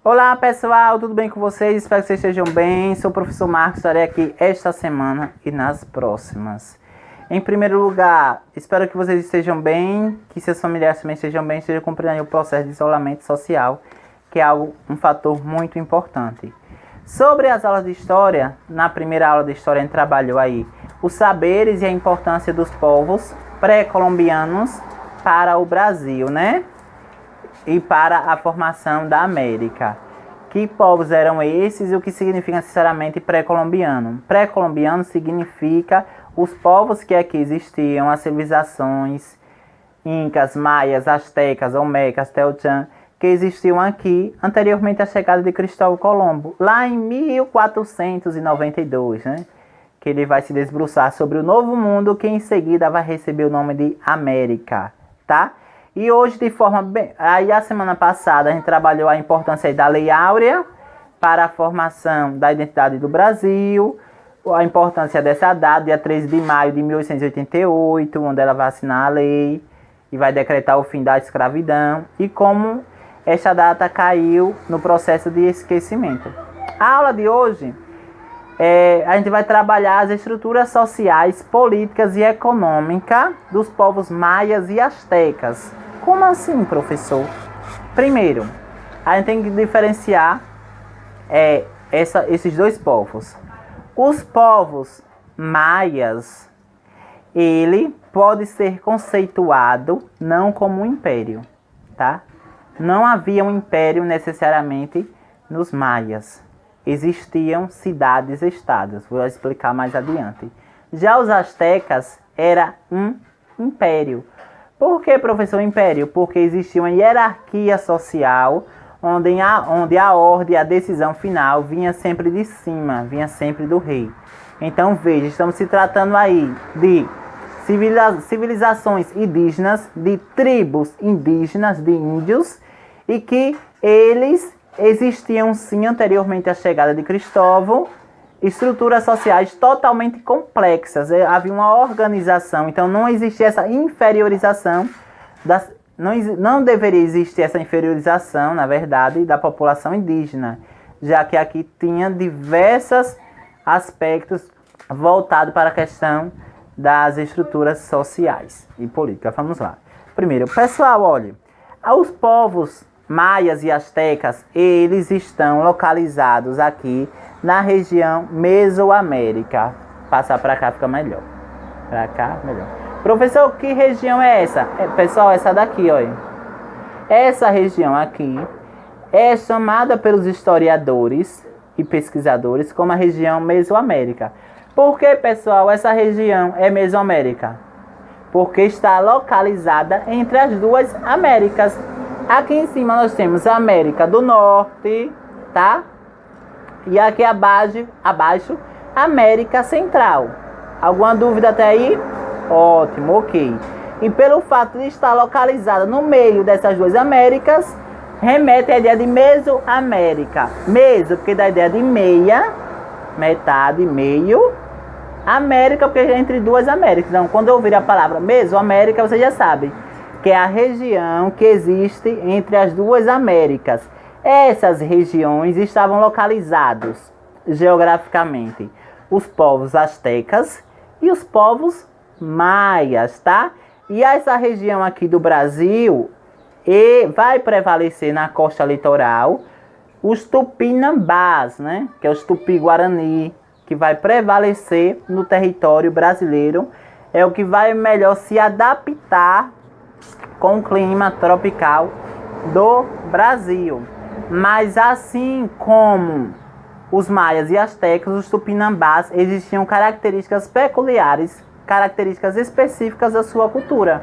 Olá pessoal, tudo bem com vocês? Espero que vocês estejam bem. Sou o professor Marcos, estarei aqui esta semana e nas próximas. Em primeiro lugar, espero que vocês estejam bem, que seus familiares também estejam bem, estejam compreendendo o processo de isolamento social, que é um fator muito importante. Sobre as aulas de história, na primeira aula de história a gente trabalhou aí os saberes e a importância dos povos pré-colombianos para o Brasil, né? E para a formação da América. Que povos eram esses e o que significa necessariamente pré-colombiano? Pré-colombiano significa os povos que aqui existiam, as civilizações incas, maias, astecas, olmecas, teotihuacan, que existiam aqui anteriormente à chegada de Cristóvão Colombo, lá em 1492, né? Que ele vai se debruçar sobre o Novo Mundo, que em seguida vai receber o nome de América, tá? E hoje, de forma bem... Aí, a semana passada, a gente trabalhou a importância da Lei Áurea para a formação da identidade do Brasil, a importância dessa data, dia 13 de maio de 1888, onde ela vai assinar a lei e vai decretar o fim da escravidão, e como esta data caiu no processo de esquecimento. A aula de hoje, a gente vai trabalhar as estruturas sociais, políticas e econômicas dos povos maias e astecas. Como assim, professor? Primeiro, a gente tem que diferenciar esses dois povos. Os povos maias, ele pode ser conceituado não como um império, tá? Não havia um império necessariamente nos maias. Existiam cidades-estados, vou explicar mais adiante. Já os astecas era um império. Por que, professor, império? Porque existia uma hierarquia social onde a ordem, a decisão final vinha sempre de cima, vinha sempre do rei. Então, veja, estamos se tratando aí de civilizações indígenas, de tribos indígenas, de índios, e que eles existiam sim anteriormente à chegada de Cristóvão, estruturas sociais totalmente complexas, havia uma organização, então não existia essa inferiorização, não deveria existir essa inferiorização, na verdade, da população indígena, já que aqui tinha diversos aspectos voltados para a questão das estruturas sociais e políticas. Vamos lá. Primeiro, pessoal, olha, os povos maias e astecas, eles estão localizados aqui na região Mesoamérica. Passar para cá fica melhor. Para cá, melhor. Professor, que região é essa? Pessoal, essa daqui, olha. Essa região aqui é chamada pelos historiadores e pesquisadores como a região Mesoamérica. Por que, pessoal, essa região é Mesoamérica? Porque está localizada entre as duas Américas. Aqui em cima nós temos a América do Norte, tá? E aqui abaixo, América Central. Alguma dúvida até aí? Ótimo, ok. E pelo fato de estar localizada no meio dessas duas Américas, remete à ideia de Mesoamérica. Meso, porque dá a ideia de meia, metade, meio. América, porque é entre duas Américas. Então, quando eu ouvir a palavra Mesoamérica, você já sabe que é a região que existe entre as duas Américas. Essas regiões estavam localizados geograficamente os povos astecas e os povos maias, tá? E essa região aqui do Brasil vai prevalecer na costa litoral os tupinambás, né? Que é os tupi-guarani, que vai prevalecer no território brasileiro. É o que vai melhor se adaptar com o clima tropical do Brasil. Mas assim como os maias e astecas, os tupinambás, existiam características peculiares, características específicas da sua cultura,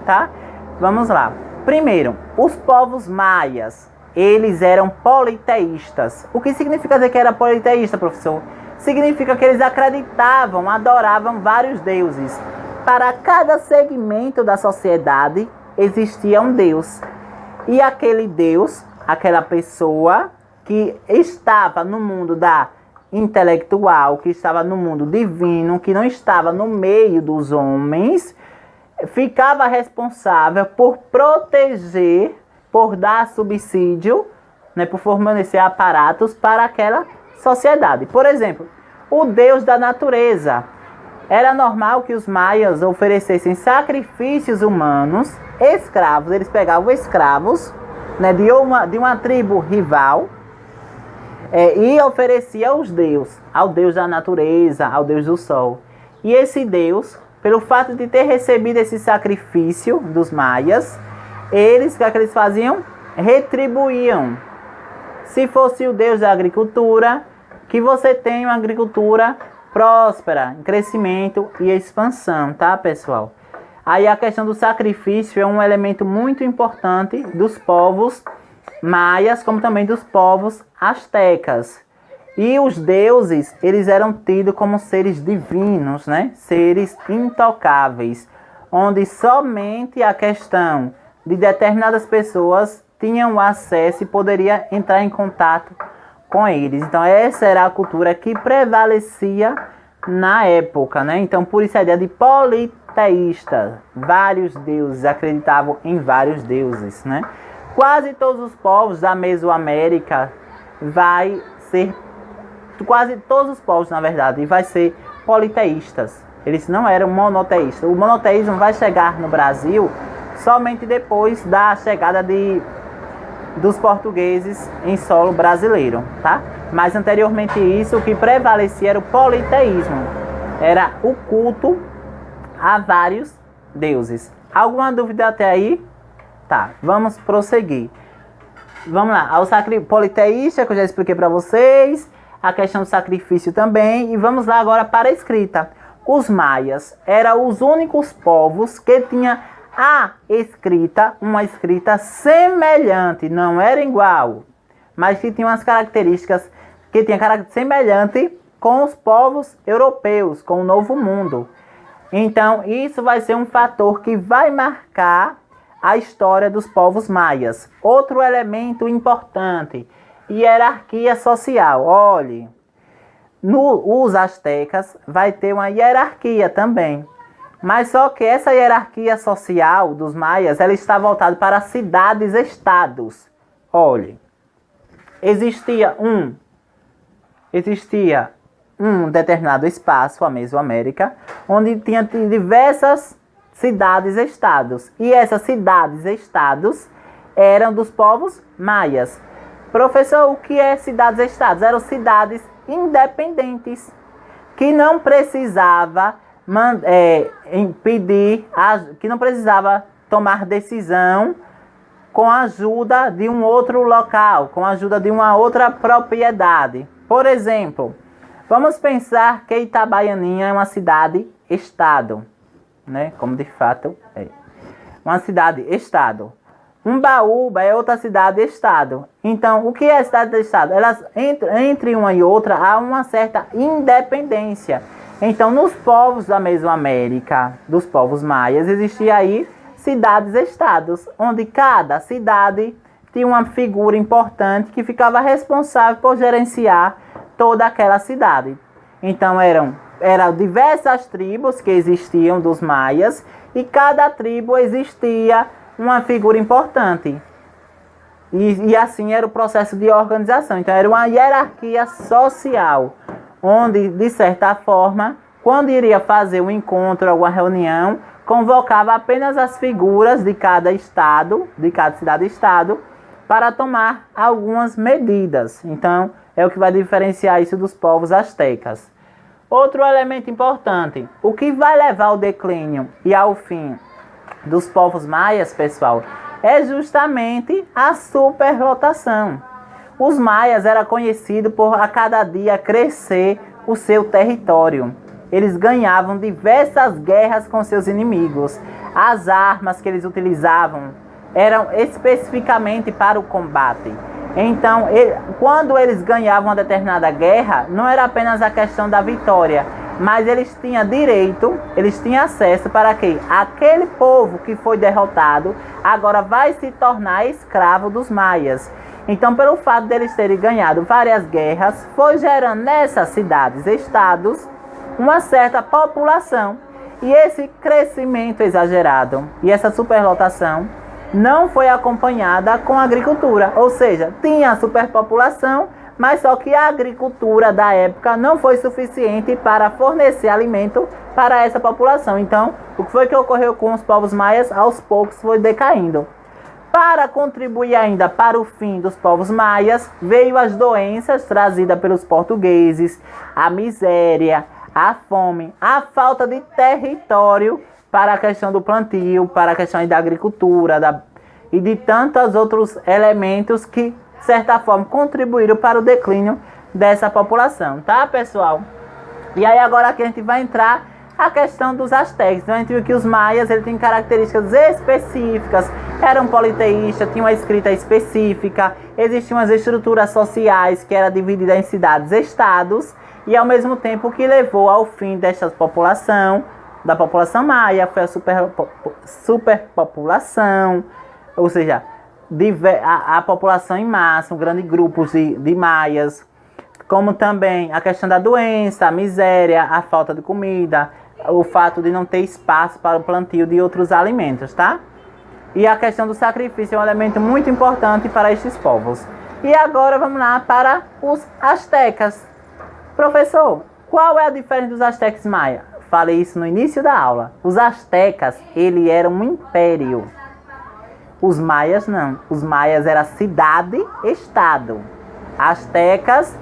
tá? Vamos lá. Primeiro, os povos maias, eles eram politeístas. O que significa dizer que era politeísta, professor? Significa que eles acreditavam, adoravam vários deuses. Para cada segmento da sociedade existia um deus. E aquele deus, aquela pessoa que estava no mundo da intelectual, que estava no mundo divino, que não estava no meio dos homens, ficava responsável por proteger, por dar subsídio né, por fornecer aparatos para aquela sociedade. Por exemplo, o deus da natureza. Era normal que os maias oferecessem sacrifícios humanos, escravos. Eles pegavam escravos, né, de uma tribo rival, e oferecia ao deus da natureza, ao deus do sol. E esse deus, pelo fato de ter recebido esse sacrifício dos maias, o que eles faziam? Retribuíam. Se fosse o deus da agricultura, que você tenha uma agricultura próspera, em crescimento e expansão, tá, pessoal? Aí a questão do sacrifício é um elemento muito importante dos povos maias, como também dos povos astecas. E os deuses, eles eram tidos como seres divinos, né? Seres intocáveis, onde somente a questão de determinadas pessoas tinham acesso e poderia entrar em contato com eles. Então essa era a cultura que prevalecia na época, né? Então por isso a ideia de politeísta, vários deuses, acreditavam em vários deuses, né? Quase todos os povos da Mesoamérica quase todos os povos, na verdade, vai ser politeístas. Eles não eram monoteístas. O monoteísmo vai chegar no Brasil somente depois da chegada dos portugueses em solo brasileiro, tá? Mas anteriormente isso, o que prevalecia era o politeísmo. Era o culto a vários deuses. Alguma dúvida até aí? Tá, vamos prosseguir. Vamos lá, ao politeísta, que eu já expliquei para vocês, a questão do sacrifício também, e vamos lá agora para a escrita. Os maias eram os únicos povos que tinham uma escrita semelhante, não era igual, mas que tinha umas características, semelhante com os povos europeus, com o Novo Mundo. Então, isso vai ser um fator que vai marcar a história dos povos maias. Outro elemento importante, hierarquia social. Olhe, os astecas vai ter uma hierarquia também. Mas só que essa hierarquia social dos maias, ela está voltada para cidades-estados. Olhe, existia um determinado espaço, a Mesoamérica, onde tinha diversas cidades-estados. E essas cidades-estados eram dos povos maias. Professor, o que é cidades-estados? Eram cidades independentes, que não precisava que não precisava tomar decisão com a ajuda de um outro local, com a ajuda de uma outra propriedade. Por exemplo, vamos pensar que Itabaianinha é uma cidade-estado, né? Como de fato é. Uma cidade-estado. Umbaúba é outra cidade-estado. Então, o que é cidade-estado? Elas, entre uma e outra, há uma certa independência. Então, nos povos da Mesoamérica, dos povos maias, existia aí cidades-estados, onde cada cidade tinha uma figura importante que ficava responsável por gerenciar toda aquela cidade. Então, eram diversas tribos que existiam dos maias, e cada tribo existia uma figura importante. E assim era o processo de organização. Então era uma hierarquia social, onde, de certa forma, quando iria fazer um encontro, alguma reunião, convocava apenas as figuras de cada estado, de cada cidade-estado, para tomar algumas medidas. Então é o que vai diferenciar isso dos povos astecas. Outro elemento importante, o que vai levar ao declínio e ao fim dos povos maias, pessoal, é justamente a superlotação. Os maias eram conhecidos por a cada dia crescer o seu território. Eles ganhavam diversas guerras com seus inimigos. As armas que eles utilizavam eram especificamente para o combate. Então, quando eles ganhavam uma determinada guerra, não era apenas a questão da vitória, mas eles tinham direito, eles tinham acesso para que aquele povo que foi derrotado agora vai se tornar escravo dos maias. Então, pelo fato deles terem ganhado várias guerras, foi gerando nessas cidades-estados uma certa população. E esse crescimento exagerado e essa superlotação não foi acompanhada com a agricultura. Ou seja, tinha superpopulação, mas só que a agricultura da época não foi suficiente para fornecer alimento para essa população. Então, o que foi que ocorreu com os povos maias? Aos poucos foi decaindo. Para contribuir ainda para o fim dos povos maias, veio as doenças trazidas pelos portugueses, a miséria, a fome, a falta de território para a questão do plantio, para a questão da agricultura e de tantos outros elementos que, de certa forma, contribuíram para o declínio dessa população, tá, pessoal? E aí agora aqui a gente vai entrar a questão dos astecas. Então a gente viu que os maias ele tem características específicas, eram politeístas, tinham uma escrita específica, existiam as estruturas sociais que era dividida em cidades-estados, e ao mesmo tempo o que levou ao fim desta população, da população maia, foi a superpopulação, ou seja, a população em massa, um grande grupo de maias, como também a questão da doença, a miséria, a falta de comida, o fato de não ter espaço para o plantio de outros alimentos, tá? E a questão do sacrifício é um elemento muito importante para estes povos. E agora vamos lá para os astecas. Professor, qual é a diferença dos astecas maia? Falei isso no início da aula. Os astecas, ele era um império. Os maias não. Os maias era cidade-estado. Astecas,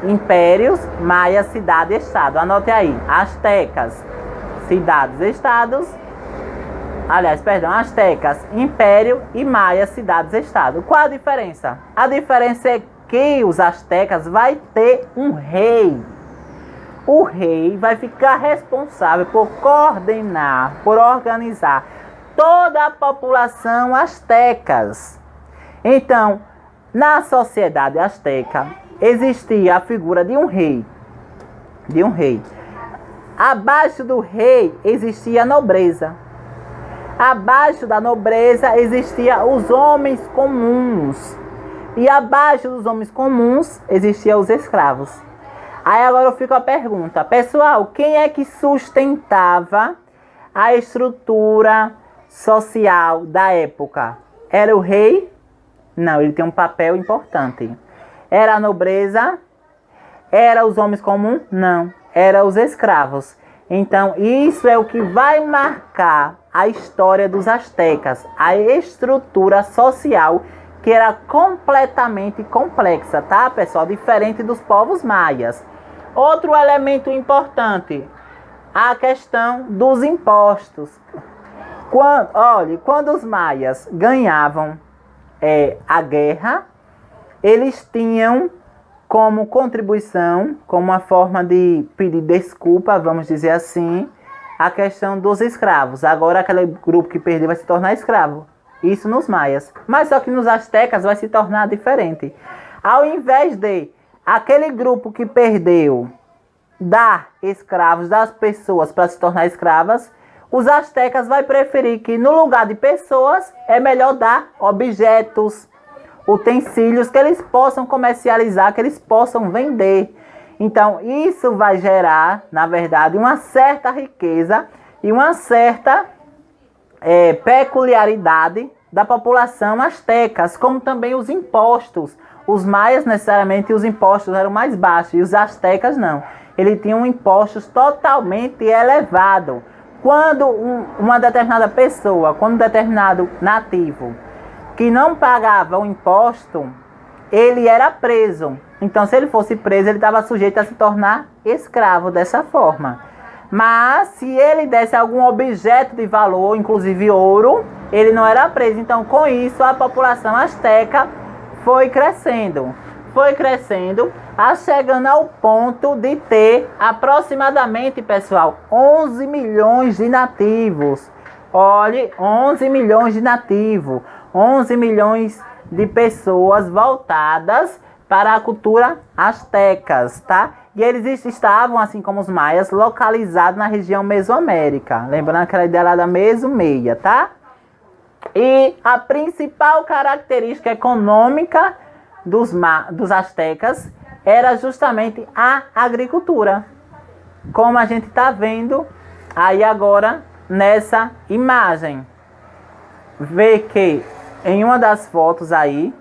impérios, maias, cidade-estado. Anote aí. Astecas, cidades-estados. Aliás, perdão, astecas, império e maias, cidades-estado. Qual a diferença? A diferença é que os astecas vai ter um rei. O rei vai ficar responsável por coordenar, por organizar toda a população astecas. Então, na sociedade asteca, existia a figura de um rei. Abaixo do rei existia a nobreza. Abaixo da nobreza existiam os homens comuns. E abaixo dos homens comuns existiam os escravos. Aí agora eu fico a pergunta, pessoal, quem é que sustentava a estrutura social da época? Era o rei? Não, ele tem um papel importante. Era a nobreza? Era os homens comuns? Não, era os escravos. Então, isso é o que vai marcar a história dos astecas, a estrutura social que era completamente complexa, tá, pessoal? Diferente dos povos maias. Outro elemento importante, a questão dos impostos. Quando os maias ganhavam a guerra, eles tinham como contribuição, como uma forma de pedir desculpa, vamos dizer assim, a questão dos escravos. Agora aquele grupo que perdeu vai se tornar escravo. Isso nos maias. Mas só que nos astecas vai se tornar diferente. Ao invés de aquele grupo que perdeu dar escravos, das pessoas para se tornar escravas, os astecas vai preferir que no lugar de pessoas é melhor dar objetos, utensílios que eles possam comercializar, que eles possam vender. Então isso vai gerar, na verdade, uma certa riqueza e uma certa peculiaridade da população astecas, como também os impostos. Os maias, necessariamente, os impostos eram mais baixos e os astecas não. Eles tinham impostos totalmente elevados. Quando uma determinada pessoa, quando um determinado nativo que não pagava o imposto, ele era preso. Então, se ele fosse preso, ele estava sujeito a se tornar escravo dessa forma. Mas, se ele desse algum objeto de valor, inclusive ouro, ele não era preso. Então, com isso, a população asteca foi crescendo, chegando ao ponto de ter aproximadamente, pessoal, 11 milhões de nativos. Olhe, 11 milhões de nativos, 11 milhões de pessoas voltadas para a cultura astecas, tá? E eles estavam, assim como os maias, localizados na região Mesoamérica. Lembrando aquela ideia lá da Mesomeia, tá? E a principal característica econômica dos astecas era justamente a agricultura. Como a gente está vendo aí agora nessa imagem. vê que em uma das fotos aí,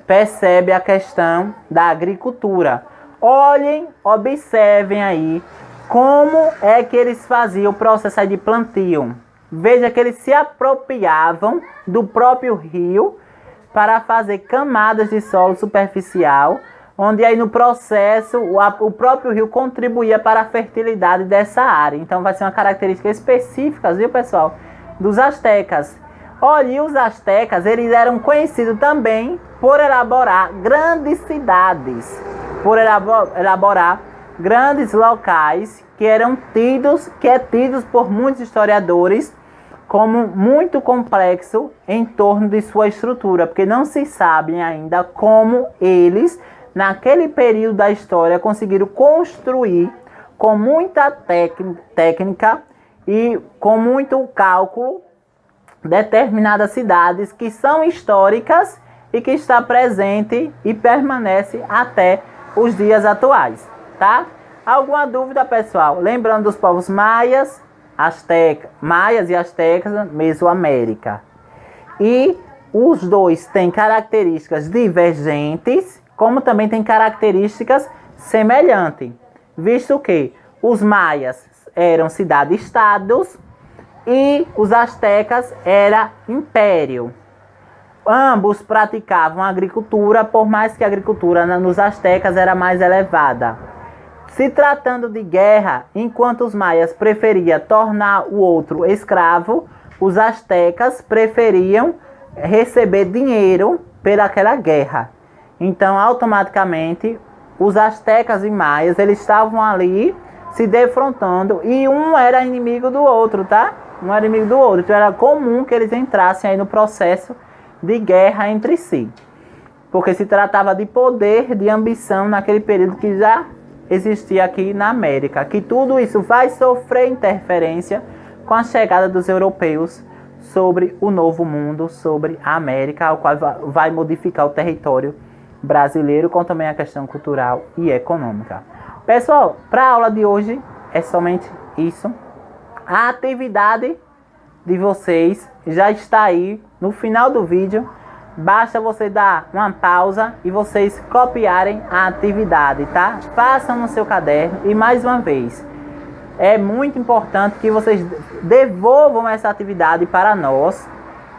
percebe a questão da agricultura. Olhem, observem aí como é que eles faziam o processo aí de plantio. Veja que eles se apropriavam do próprio rio para fazer camadas de solo superficial, onde aí no processo o próprio rio contribuía para a fertilidade dessa área. Então vai ser uma característica específica, viu, pessoal, dos astecas. Olha, e os astecas, eles eram conhecidos também por elaborar grandes cidades, por elaborar grandes locais que eram tidos por muitos historiadores como muito complexo em torno de sua estrutura, porque não se sabe ainda como eles, naquele período da história, conseguiram construir com muita técnica e com muito cálculo determinadas cidades que são históricas e que está presente e permanece até os dias atuais, tá? Alguma dúvida, pessoal? Lembrando dos povos maias e astecas, Mesoamérica. E os dois têm características divergentes, como também têm características semelhantes, visto que os maias eram cidade-estados e os astecas era império. Ambos praticavam agricultura, por mais que a agricultura nos astecas era mais elevada. Se tratando de guerra, enquanto os maias preferiam tornar o outro escravo, os astecas preferiam receber dinheiro pelaquela guerra. Então, automaticamente, os astecas e maias, eles estavam ali se defrontando e um era inimigo do outro, tá? Um era inimigo do outro. Então, era comum que eles entrassem aí no processo de guerra entre si. Porque se tratava de poder, de ambição naquele período que já existia aqui na América. Que tudo isso vai sofrer interferência com a chegada dos europeus sobre o novo mundo, sobre a América, o qual vai modificar o território brasileiro, com também a questão cultural e econômica. Pessoal, para a aula de hoje é somente isso. A atividade de vocês já está aí no final do vídeo. Basta você dar uma pausa e vocês copiarem a atividade, tá? Façam no seu caderno e mais uma vez, é muito importante que vocês devolvam essa atividade para nós.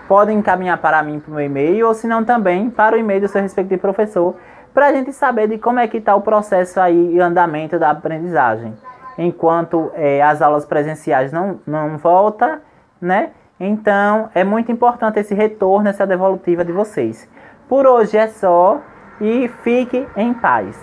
Podem encaminhar para mim para o meu e-mail ou se não também para o e-mail do seu respectivo professor, para a gente saber de como é que está o processo aí e andamento da aprendizagem. Enquanto as aulas presenciais não voltam, né? Então, é muito importante esse retorno, essa devolutiva de vocês. Por hoje é só e fique em paz.